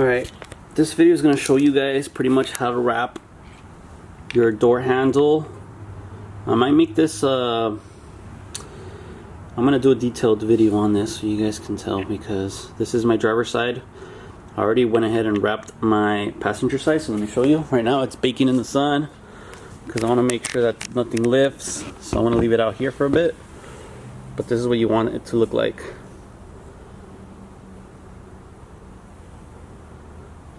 Alright, this video is going to show you guys pretty much how to wrap your door handle. I might make this, I'm going to do a detailed video on this so you guys can tell, because this is my driver's side. I already went ahead and wrapped my passenger side, so let me show you. Right now it's baking in the sun because I want to make sure that nothing lifts, so I want to leave it out here for a bit. But this is what you want it to look like.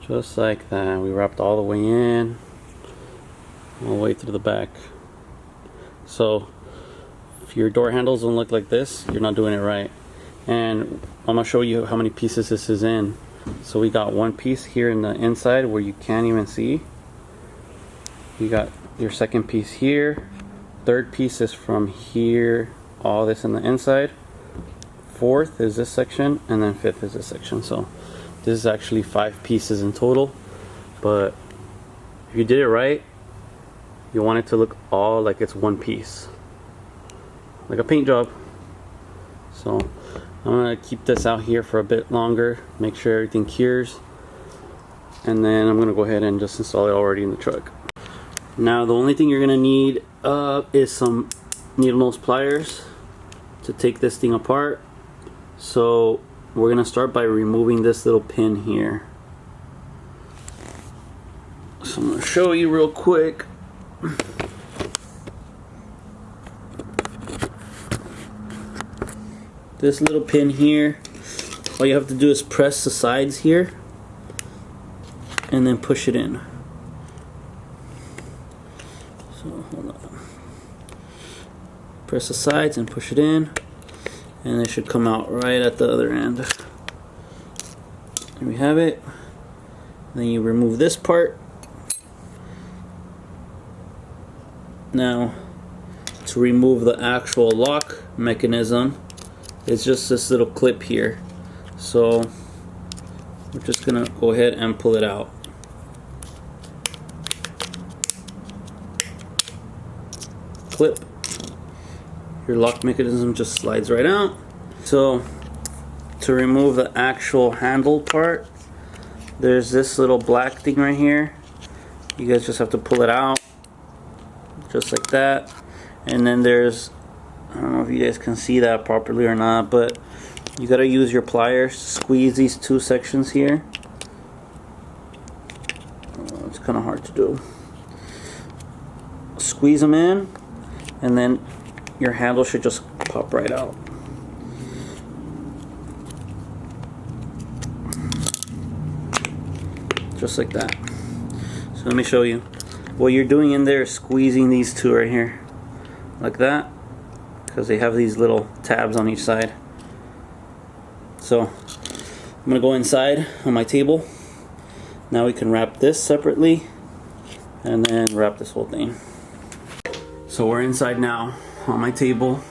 Just like that. We wrapped all the way in, all the way through the back. So if your door handles don't look like this, you're not doing it right. And I'm gonna show you how many pieces this is in. So we got one piece here in the inside where you can't even see. You got your second piece here. Third piece is from here, all this in the inside. Fourth is this section, and then fifth is this section. So this is actually 5 pieces in total, but if you did it right, you want it to look all like it's one piece, like a paint job. So I'm gonna keep this out here for a bit longer, make sure everything cures, and then I'm gonna go ahead and just install it already in the truck. Now the only thing you're gonna need is some needle nose pliers to take this thing apart. So we're gonna start by removing this little pin here. So I'm gonna show you real quick. This little pin here, all you have to do is press the sides here and then push it in. So hold on. Press the sides and push it in, and it should come out right at the other end. There we have it. Then you remove this part. Now, to remove the actual lock mechanism, it's just this little clip here. So we're just gonna go ahead and pull it out. Clip. Your lock mechanism just slides right out. So to remove the actual handle part, there's this little black thing right here. You guys just have to pull it out just like that. And then there's, I don't know if you guys can see that properly or not, but you gotta use your pliers to squeeze these 2 sections here. It's kind of hard to do. Squeeze them in, and then your handle should just pop right out. Just like that. So let me show you. What you're doing in there is squeezing these 2 right here. Like that. Because they have these little tabs on each side. So I'm going to go inside on my table. Now we can wrap this separately and then wrap this whole thing. So we're inside now on my table.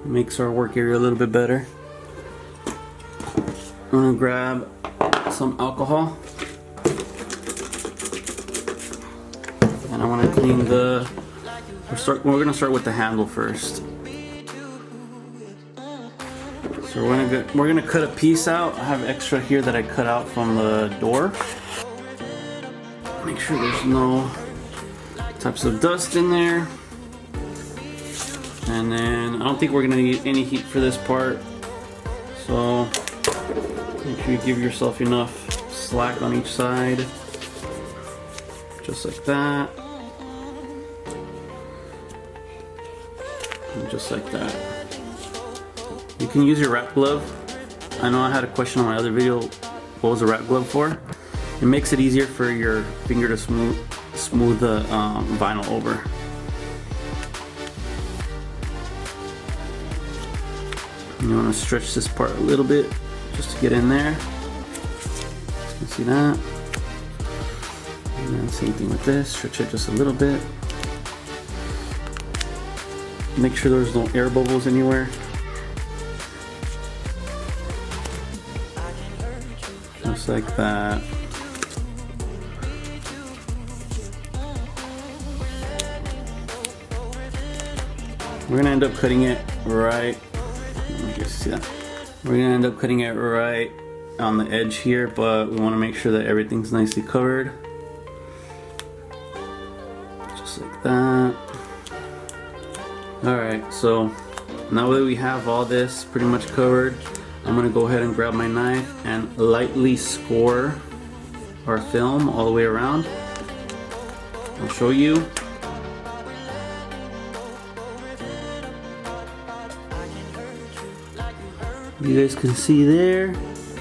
Makes our work area a little bit better. I'm going to grab some alcohol. And I want to clean the... We're going to start with the handle first. So we're gonna cut a piece out. I have extra here that I cut out from the door. Make sure there's no types of dust in there. And then I don't think we're gonna need any heat for this part. So make sure you give yourself enough slack on each side. Just like that. And just like that. You can use your wrap glove. I know I had a question on my other video, what was a wrap glove for? It makes it easier for your finger to smooth the vinyl over. You want to stretch this part a little bit just to get in there. You can see that. And then same thing with this, stretch it just a little bit. Make sure there's no air bubbles anywhere. Just like that. We're gonna end up cutting it right. Let me just see that. We're gonna end up cutting it right on the edge here, but we want to make sure that everything's nicely covered. Just like that. Alright, so now that we have all this pretty much covered, I'm going to go ahead and grab my knife and lightly score our film all the way around. I'll show you. You guys can see there,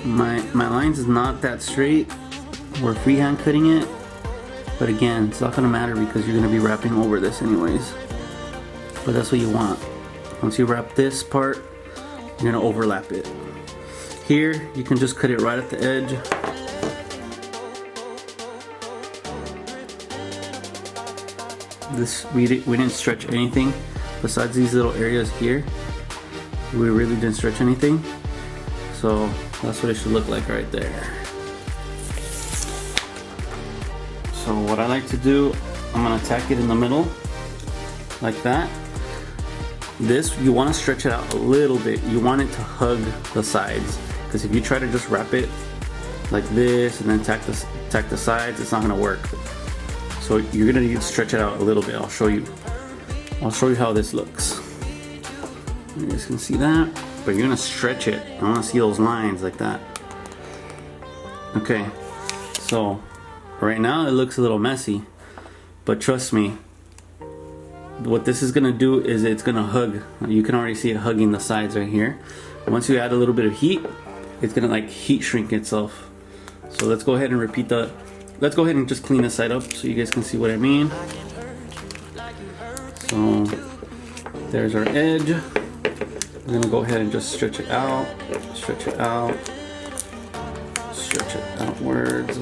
my lines is not that straight. We're freehand cutting it, but again, it's not gonna matter because you're gonna be wrapping over this anyways. But that's what you want. Once you wrap this part, you're gonna overlap it. Here, you can just cut it right at the edge. This we didn't stretch anything besides these little areas here. We really didn't stretch anything, so that's what it should look like right there. So what I like to do, I'm gonna tack it in the middle like that. This, you want to stretch it out a little bit. You want it to hug the sides, because if you try to just wrap it like this and then tack the sides, it's not gonna work. So you're gonna need to stretch it out a little bit. I'll show you how this looks. You guys can see that, but you're gonna stretch it. I want to see those lines like that. Okay, so right now it looks a little messy, but trust me, what this is gonna do is it's gonna hug. You can already see it hugging the sides right here. Once you add a little bit of heat, it's gonna like heat shrink itself. So let's go ahead and repeat the. Let's go ahead and just clean this side up so you guys can see what I mean. So there's our edge. We're gonna go ahead and just stretch it out, stretch it out, stretch it outwards.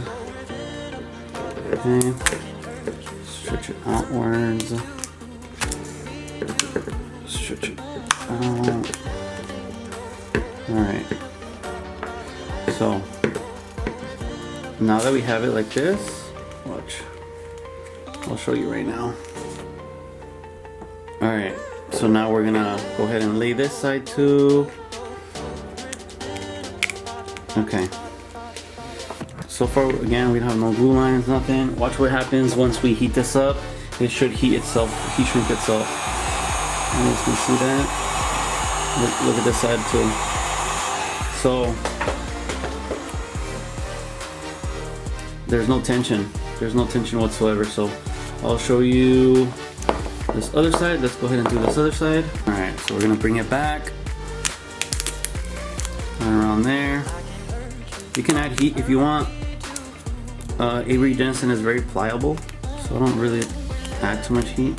Okay, stretch it outwards, stretch it out. Alright, so now that we have it like this, watch, I'll show you right now. Alright. So now we're gonna go ahead and lay this side too. Okay. So far, again, we don't have no glue lines, nothing. Watch what happens once we heat this up. It should heat itself, heat shrink itself. You guys can see that. Look at this side too. So there's no tension. There's no tension whatsoever. So I'll show you this other side. Let's go ahead and do this other side. Alright, so we're gonna bring it back and around there. You can add heat if you want. Avery Dennison is very pliable, so I don't really add too much heat,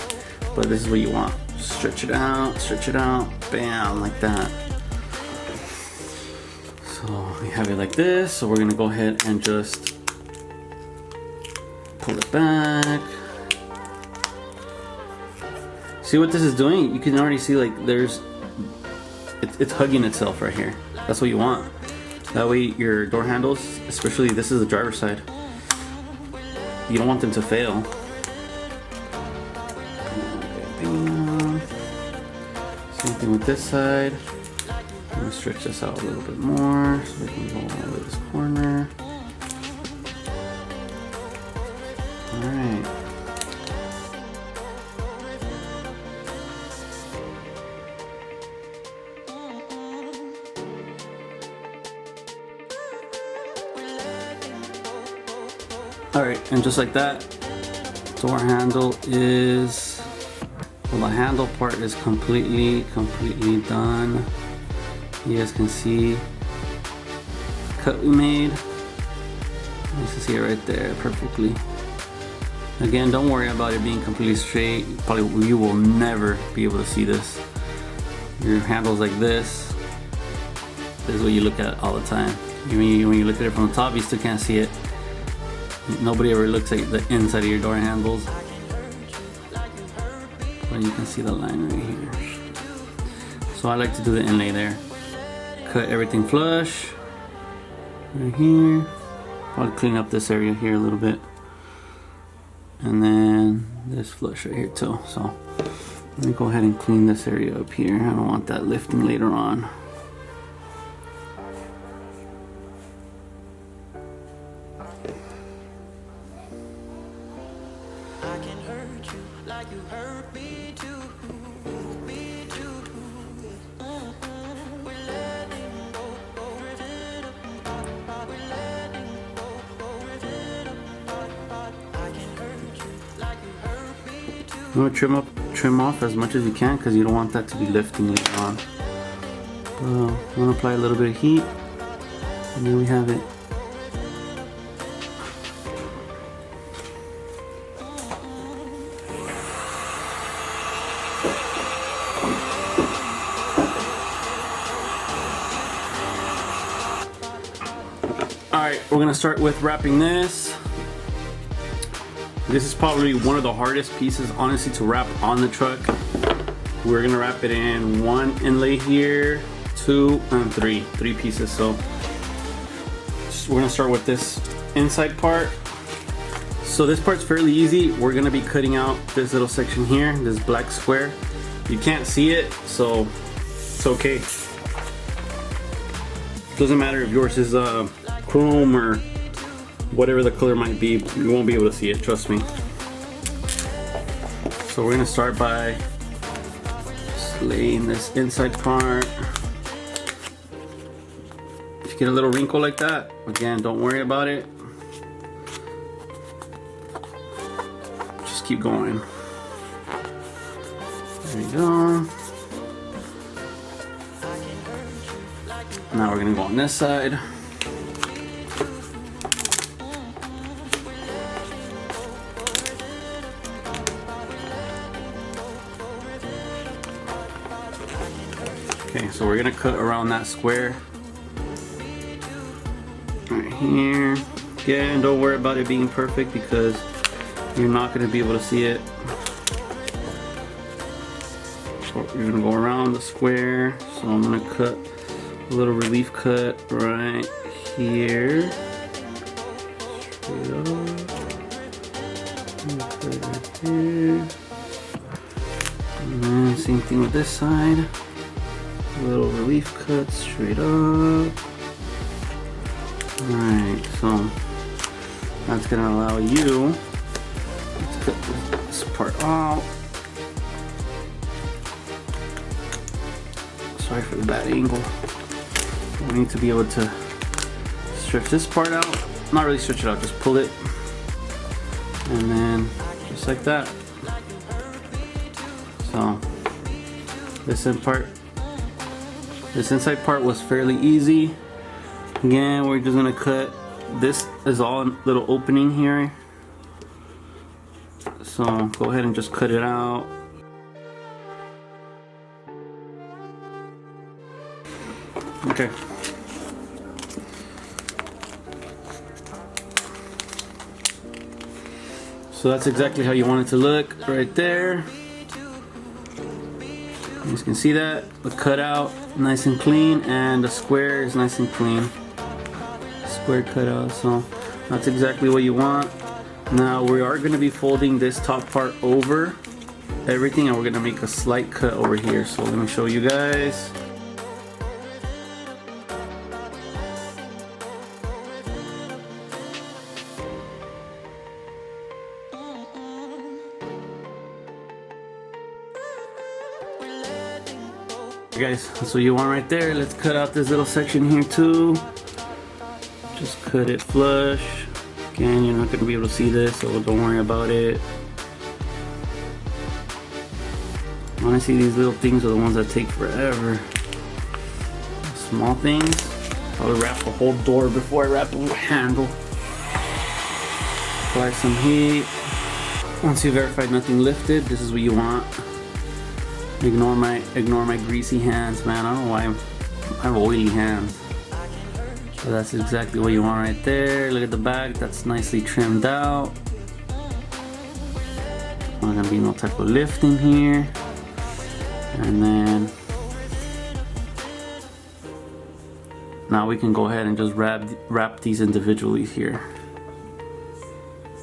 but this is what you want. Stretch it out, bam, like that. So we have it like this, so we're gonna go ahead and just pull it back. See what this is doing? You can already see like it's hugging itself right here. That's what you want. That way your door handles, especially this is the driver's side, you don't want them to fail. Same thing with this side. I'm gonna stretch this out a little bit more so we can go all over this corner. Alright. Alright, and just like that, door handle is, well, the handle part is completely done. You guys can see the cut we made. You can see it right there perfectly. Again, don't worry about it being completely straight. Probably you will never be able to see this. Your handle's like this. This is what you look at all the time. When you look at it from the top, you still can't see it. Nobody ever looks at the inside of your door handles. But you can see the line right here. So I like to do the inlay there. Cut everything flush. Right here. I'll clean up this area here a little bit. And then this flush right here too. So let me go ahead and clean this area up here. I don't want that lifting later on. You want to trim off as much as you can because you don't want that to be lifting later on. I'm going to apply a little bit of heat, and there we have it. Alright, we're going to start with wrapping this. This is probably one of the hardest pieces, honestly, to wrap on the truck. We're gonna wrap it in 1 inlay here, 2 and 3 pieces. So we're gonna start with this inside part. So this part's fairly easy. We're gonna be cutting out this little section here, this black square. You can't see it, so it's okay. Doesn't matter if yours is chrome or whatever the color might be, you won't be able to see it, trust me. So we're gonna start by just laying this inside part. If you get a little wrinkle like that, again, don't worry about it. Just keep going. There you go. Now we're gonna go on this side. Okay, so we're gonna cut around that square right here. Again, don't worry about it being perfect because you're not gonna be able to see it. So you're gonna go around the square. So I'm gonna cut a little relief cut right here. Straight up. Cut it right here. And then same thing with this side. Little relief cut straight up. Alright, so that's gonna allow you to cut this part out. Sorry for the bad angle. We need to be able to stretch this part out. Not really stretch it out, just pull it. And then just like that. So this inside part was fairly easy. Again, we're just gonna cut. This is all a little opening here. So go ahead and just cut it out. Okay. So that's exactly how you want it to look right there. You guys can see that the cutout nice and clean, and the square is nice and clean. Square cutout, so that's exactly what you want. Now we are going to be folding this top part over everything, and we're going to make a slight cut over here. So let me show you guys. Guys, that's what you want right there. Let's cut out this little section here too. Just cut it flush. Again, you're not going to be able to see this, so don't worry about it. Honestly, these little things are the ones that take forever. Small things. I would wrap the whole door before I wrap the little handle. Apply some heat. Once you verified nothing lifted, this is what you want. Ignore my greasy hands, man. I don't know why I have oily hands. So that's exactly what you want right there. Look at the back, that's nicely trimmed out. Not gonna be no type of lifting here. And then now we can go ahead and just wrap these individually here.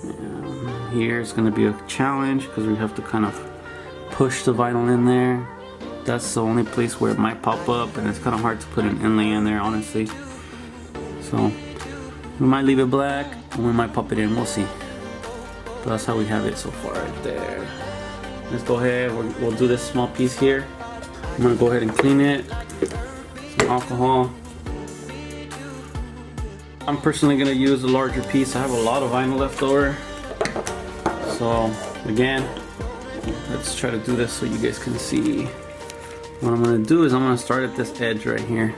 And here it's gonna be a challenge because we have to kind of push the vinyl in there. That's the only place where it might pop up, and it's kind of hard to put an inlay in there, honestly. So we might leave it black and we might pop it in, we'll see. But that's how we have it so far right there. Let's go ahead, we'll do this small piece here. I'm gonna go ahead and clean it. Some alcohol. I'm personally gonna use a larger piece. I have a lot of vinyl left over. So again, let's try to do this so you guys can see. What I'm gonna do is I'm gonna start at this edge right here.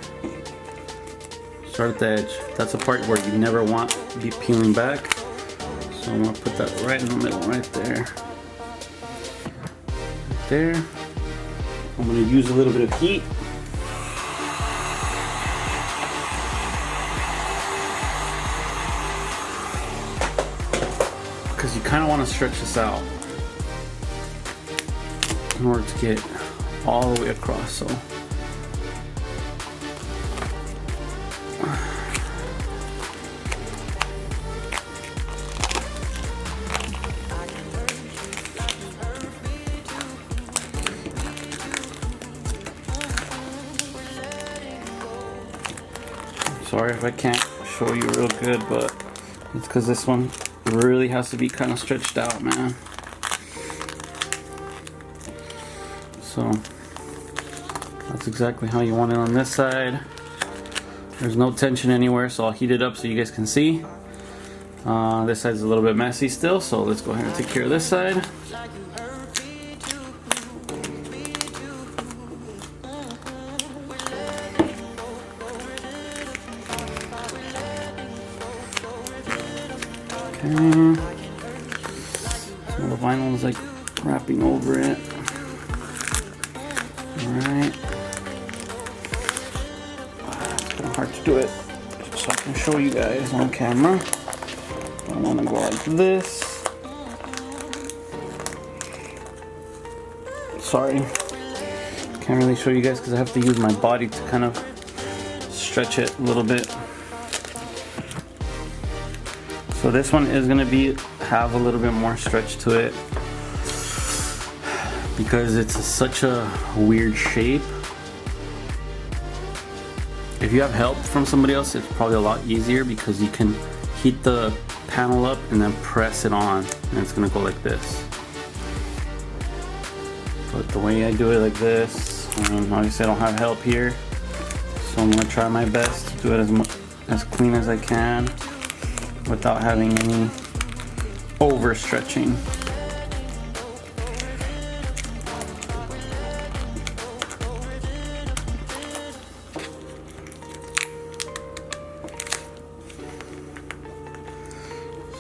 Start at the edge. That's a part where you never want to be peeling back. So I'm gonna put that right in the middle, right there. There. I'm going to use a little bit of heat. Because you kind of want to stretch this out in order to get all the way across. So sorry if I can't show you real good, but it's because this one really has to be kind of stretched out, man. So that's exactly how you want it on this side. There's no tension anywhere, so I'll heat it up so you guys can see. This side's a little bit messy still, so let's go ahead and take care of this side. Okay. So the vinyl is like wrapping over it. Alright. It's kind of hard to do it so I can show you guys on camera. I want to go like this. Sorry. Can't really show you guys because I have to use my body to kind of stretch it a little bit. So this one is going to have a little bit more stretch to it because it's such a weird shape. If you have help from somebody else, it's probably a lot easier because you can heat the panel up and then press it on, and it's going to go like this. But the way I do it like this, obviously I don't have help here, so I'm going to try my best to do it as clean as I can without having any overstretching.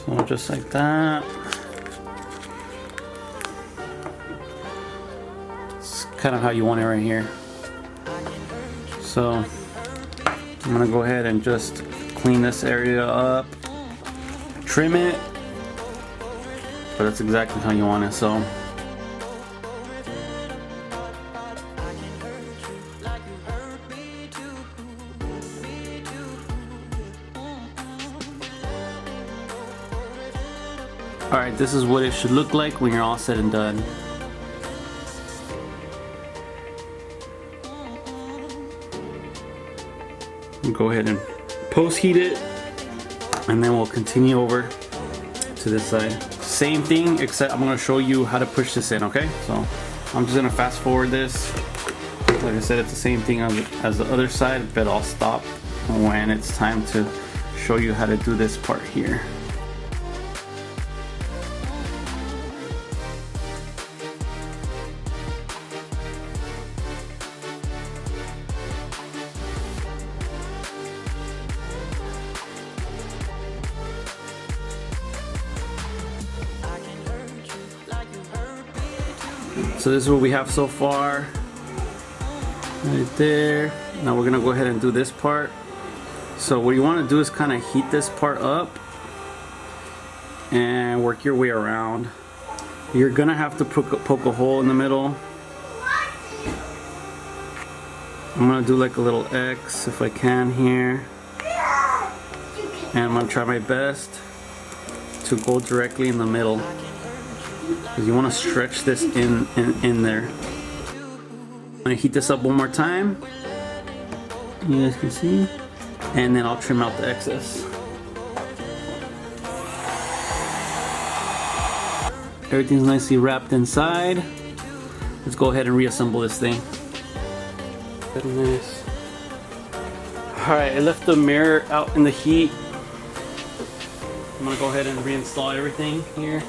So just like that. It's kind of how you want it right here. So I'm gonna go ahead and just clean this area up. Trim it, but that's exactly how you want it. So alright, this is what it should look like when you're all said and done. Go ahead and post heat it, and then we'll continue over to this side. Same thing, except I'm going to show you how to push this in, okay? So I'm just going to fast forward this. Like I said, it's the same thing as the other side, but I'll stop when it's time to show you how to do this part here. So this is what we have so far, right there. Now we're gonna go ahead and do this part. So what you want to do is kind of heat this part up and work your way around. You're gonna have to poke a hole in the middle. I'm gonna do like a little X if I can here, and I'm gonna try my best to go directly in the middle, because you want to stretch this in there. I'm gonna heat this up one more time, you guys can see, and then I'll trim out the excess. Everything's nicely wrapped inside. Let's go ahead and reassemble this thing. Goodness. Alright, I left the mirror out in the heat. I'm gonna go ahead and reinstall everything here.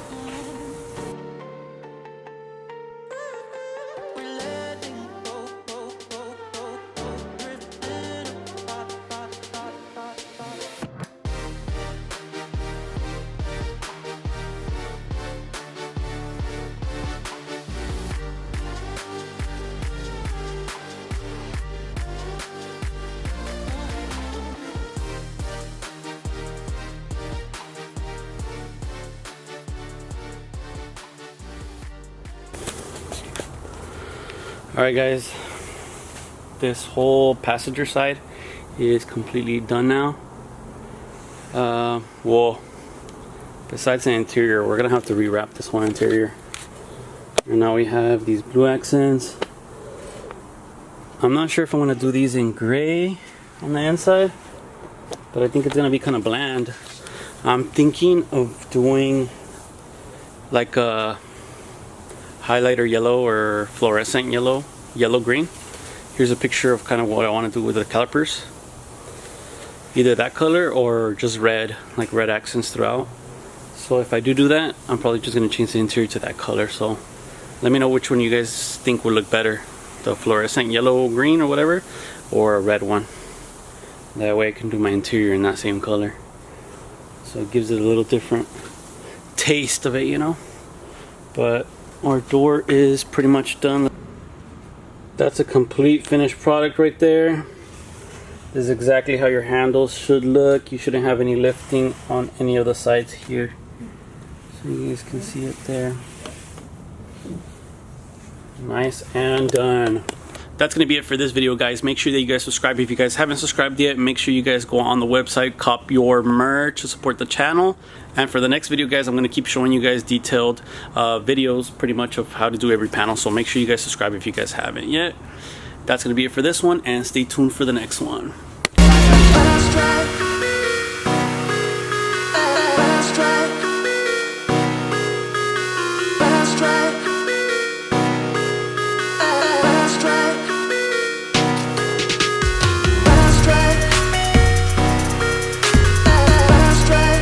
Alright guys, this whole passenger side is completely done now. Well, besides the interior, we're gonna have to rewrap this whole interior. And now we have these blue accents. I'm not sure if I'm gonna do these in gray on the inside, but I think it's gonna be kind of bland. I'm thinking of doing like a highlighter yellow or fluorescent yellow green. Here's a picture of kind of what I want to do with the calipers. Either that color or just red, like red accents throughout. So if I do that, I'm probably just going to change the interior to that color. So let me know which one you guys think would look better, the fluorescent yellow green or whatever, or a red one. That way I can do my interior in that same color, so it gives it a little different taste of it, you know. But our door is pretty much done. That's a complete finished product right there. This is exactly how your handles should look. You shouldn't have any lifting on any of the sides here, so you guys can see it there. Nice and done. That's going to be it for this video, guys. Make sure that you guys subscribe if you guys haven't subscribed yet. Make sure you guys go on the website, cop your merch to support the channel. And for the next video, guys, I'm going to keep showing you guys detailed videos pretty much of how to do every panel. So make sure you guys subscribe if you guys haven't yet. That's going to be it for this one, and stay tuned for the next one.